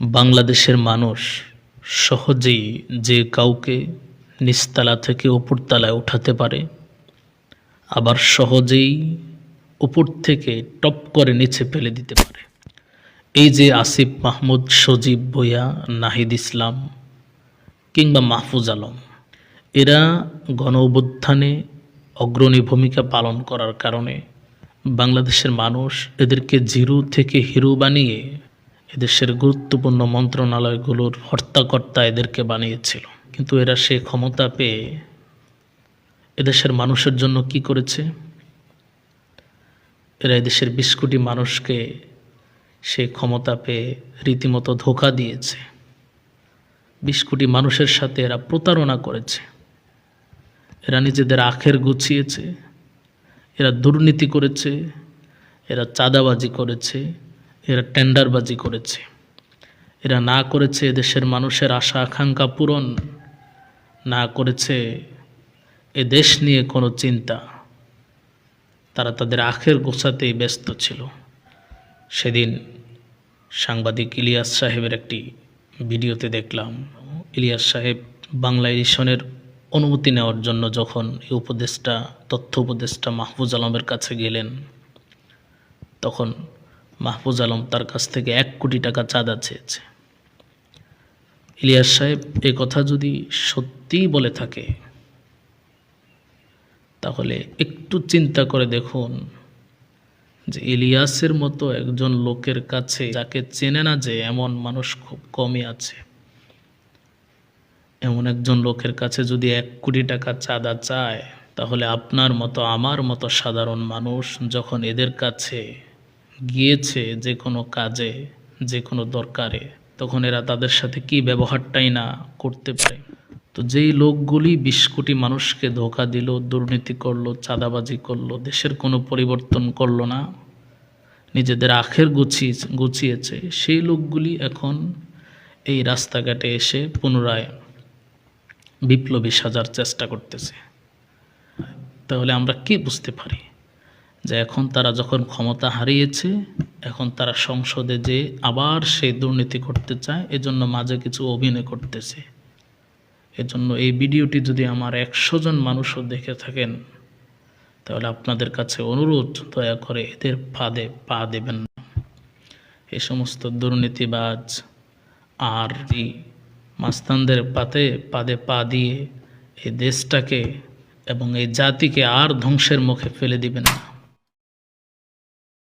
বাংলাদেশের মানুষ সহজেই যে কাউকে নিচতলা থেকে উপরতলায় উঠাতে পারে, আবার সহজেই উপর থেকে টপ করে নিচে ফেলে দিতে পারে। এই যে আসিফ মাহমুদ, সজীব ভুঁইয়া, নাহিদ ইসলাম কিংবা মাহফুজ আলম, এরা গণ অভ্যুত্থানে অগ্রণী ভূমিকা পালন করার কারণে বাংলাদেশের মানুষ এদেরকে জিরো থেকে হিরো বানিয়ে এদেশের গুরুত্বপূর্ণ মন্ত্রণালয়গুলোর হর্তাকর্তা এদেরকে বানিয়েছিল। কিন্তু এরা সে ক্ষমতা পেয়ে এদেশের মানুষের জন্য কি করেছে? এরা এদেশের ২০ কোটি মানুষকে সে ক্ষমতা পেয়ে রীতিমতো ধোঁকা দিয়েছে। ২০ কোটি মানুষের সাথে এরা প্রতারণা করেছে। এরা নিজেদের আখের গুছিয়েছে, এরা দুর্নীতি করেছে, এরা চাঁদাবাজি করেছে, এরা টেন্ডারবাজি করেছে। এরা না করেছে এদেশের মানুষের আশা আকাঙ্ক্ষা পূরণ, না করেছে এ দেশ নিয়ে কোনো চিন্তা। তারা তাদের আখের গোছাতেই ব্যস্ত ছিল। সেদিন সাংবাদিক ইলিয়াস সাহেবের একটি ভিডিওতে দেখলাম, ইলিয়াস সাহেব বাংলা এডিশনের অনুমতি নেওয়ার জন্য যখন এই উপদেষ্টা, তথ্য উপদেষ্টা মাহফুজ আলমের কাছে গেলেন, তখন মাহফুজ আলম তার কাছ থেকে ১ কোটি টাকা চাঁদা চেয়েছে। ইলিয়াস সাহেব এ কথা যদি সত্যিই বলে থাকে, তাহলে একটু চিন্তা করে দেখুন যে ইলিয়াসের মতো একজন লোকের কাছে, যাকে চেনে না যে এমন মানুষ খুব কমই আছে, এমন একজন লোকের কাছে যদি ১ কোটি টাকা চাঁদা চায়, তাহলে আপনার মতো আমার মতো সাধারণ মানুষ যখন এদের কাছে গিয়েছে যে কোনো কাজে, যে কোনো দরকারে, তখন এরা তাদের সাথে কি ব্যবহারটাই না করতে পারে। তো যেই লোকগুলি ২০ কোটি মানুষকে ধোঁকা দিল, দুর্নীতি করলো, চাঁদাবাজি করলো, দেশের কোনো পরিবর্তন করলো না, নিজেদের আখের গুছিয়েছে, সেই লোকগুলি এখন এই রাস্তাঘাটে এসে পুনরায় বিপ্লবী সাজার চেষ্টা করতেছে। তাহলে আমরা কি বুঝতে পারি? যে এখন তারা যখন ক্ষমতা হারিয়েছে, এখন তারা সংসদে যে আবার সেই দুর্নীতি করতে চায়, এজন্য মাঝে কিছু অভিনয় করতেছে। এজন্য এই ভিডিওটি যদি আমার ১০০ জন মানুষও দেখে থাকেন, তাহলে আপনাদের কাছে অনুরোধ, দয়া করে এদের ফাঁদে পা দেবেন না। এই সমস্ত দুর্নীতিবাজ আর মাস্তানদের পাদে পা দিয়ে এই দেশটাকে এবং এই জাতিকে আর ধ্বংসের মুখে ফেলে দিবেন না।